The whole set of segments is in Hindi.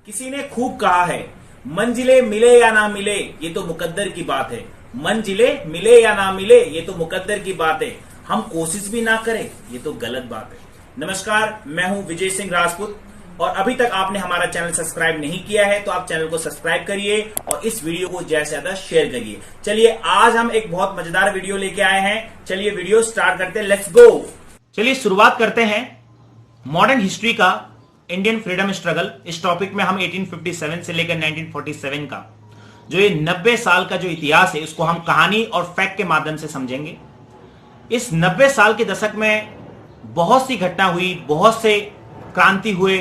किसी ने खूब कहा है, मंजिले मिले या ना मिले ये तो मुकद्दर की बात है। मंजिले मिले या ना मिले ये तो मुकद्दर की बात है। हम कोशिश भी ना करें ये तो गलत बात है। नमस्कार, मैं हूं विजय सिंह राजपूत और अभी तक आपने हमारा चैनल सब्सक्राइब नहीं किया है तो आप चैनल को सब्सक्राइब करिए और इस वीडियो को ज्यादा से ज्यादा शेयर करिए। चलिए आज हम एक बहुत मजेदार वीडियो लेके आए हैं। चलिए वीडियो स्टार्ट करते हैं, लेट्स गो। चलिए शुरुआत करते हैं मॉडर्न हिस्ट्री का, इंडियन फ्रीडम स्ट्रगल। इस टॉपिक में हम 1857 से लेकर 1947 का जो ये 90 साल का जो इतिहास है इसको हम कहानी और फैक्ट के माध्यम से समझेंगे। इस 90 साल के दशक में बहुत सी घटना हुई, बहुत से क्रांति हुए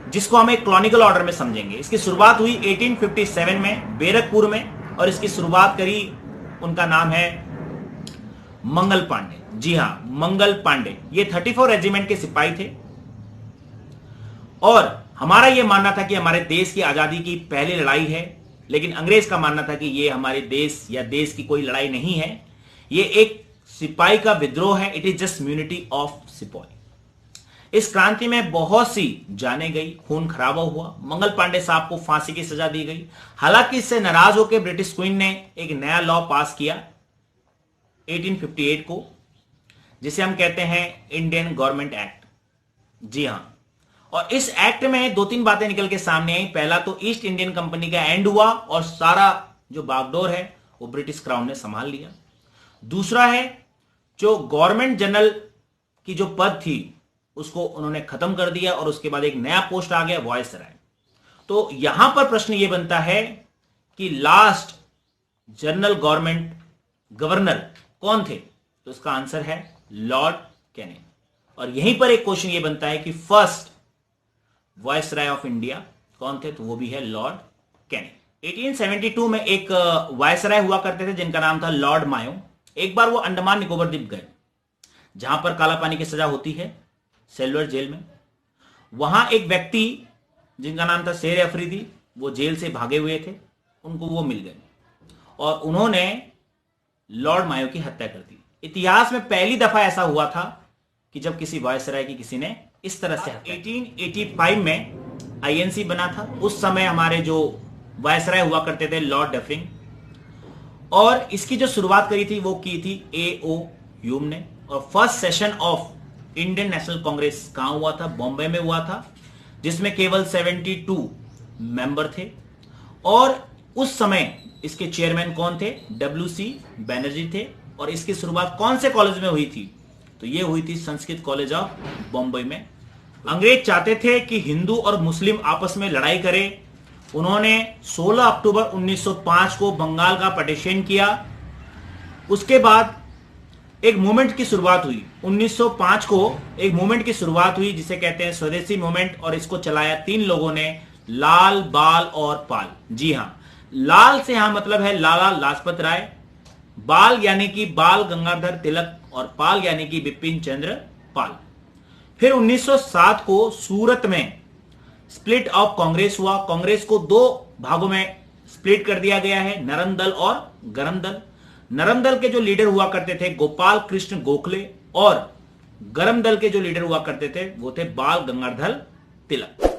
जिसको हम एक क्रोनिकल ऑर्डर में समझेंगे। इसकी शुरुआत हुई 1857 में बैरकपुर में और इसकी शुरुआत करी, उनका नाम है मंगल पांडे। जी हां, मंगल पांडे। ये 34 रेजिमेंट के सिपाही थे और हमारा यह मानना था कि हमारे देश की आजादी की पहली लड़ाई है, लेकिन अंग्रेज का मानना था कि यह हमारे देश या देश की कोई लड़ाई नहीं है, यह एक सिपाही का विद्रोह है। इट इज जस्ट म्यूनिटी ऑफ सिपाही। इस क्रांति में बहुत सी जानें गई, खून खराबा हुआ। मंगल पांडे साहब को फांसी की सजा दी गई। हालांकि इससे नाराज होकर ब्रिटिश क्वीन ने एक नया लॉ पास किया 1858 को, जिसे हम कहते हैं इंडियन गवर्नमेंट एक्ट। जी हां, और इस एक्ट में दो तीन बातें निकल के सामने आई। पहला तो ईस्ट इंडियन कंपनी का एंड हुआ और सारा जो बागडोर है वो ब्रिटिश क्राउन ने संभाल लिया। दूसरा है जो गवर्नमेंट जनरल की जो पद थी उसको उन्होंने खत्म कर दिया और उसके बाद एक नया पोस्ट आ गया, वायसराय। तो यहां पर प्रश्न यह बनता है कि लास्ट जनरल गवर्नमेंट गवर्नर कौन थे? तो इसका आंसर है लॉर्ड कैनिंग। और यहीं पर एक क्वेश्चन यह बनता है कि फर्स्ट वायसराय ऑफ इंडिया कौन थे? तो वो भी है लॉर्ड कैनिंग। 1872 में एक वायसराय हुआ करते थे जिनका नाम था लॉर्ड मायो। एक बार वो अंडमान निकोबार द्वीप गए जहां पर काला पानी की सजा होती है, सेल्वर जेल में। वहां एक व्यक्ति जिनका नाम था शेर अफरीदी, वो जेल से भागे हुए थे, उनको वो मिल गए और उन्होंने लॉर्ड मायो की हत्या कर दी। इतिहास में पहली दफा ऐसा हुआ था कि जब किसी वायसराय की किसी ने इस तरह से 1885 में आईएनसी बना था। उस समय हमारे जो वायसराय हुआ करते थे लॉर्ड डफरिंग, और इसकी जो शुरुआत करी थी वो की थी A.O. ह्यूम ने। और first session of Indian national Congress कहां हुआ था? बॉम्बे में हुआ था, जिसमें केवल 72 मेंबर थे। और उस समय इसके चेयरमैन कौन थे? W.C. बैनर्जी थे। और इसकी शुरुआत कौन से कॉलेज में हुई थी? तो ये हुई थी संस्कृत कॉलेज ऑफ बॉम्बे में। अंग्रेज चाहते थे कि हिंदू और मुस्लिम आपस में लड़ाई करें। उन्होंने 16 अक्टूबर 1905 को बंगाल का पार्टीशन किया। उसके बाद एक मूवमेंट की शुरुआत हुई 1905 को, एक मूवमेंट की शुरुआत हुई जिसे कहते हैं स्वदेशी मूवमेंट, और इसको चलाया तीन लोगों ने, लाल, बाल और पाल। जी हां, लाल से यहां मतलब है लाला लाजपत राय, बाल यानी कि बाल गंगाधर तिलक, और पाल यानी कि बिपिन चंद्र पाल। फिर 1907 को सूरत में स्प्लिट ऑफ कांग्रेस हुआ। कांग्रेस को दो भागों में स्प्लिट कर दिया गया है, नरम दल और गरम दल। नरम दल के जो लीडर हुआ करते थे गोपाल कृष्ण गोखले, और गरम दल के जो लीडर हुआ करते थे वो थे बाल गंगाधर तिलक।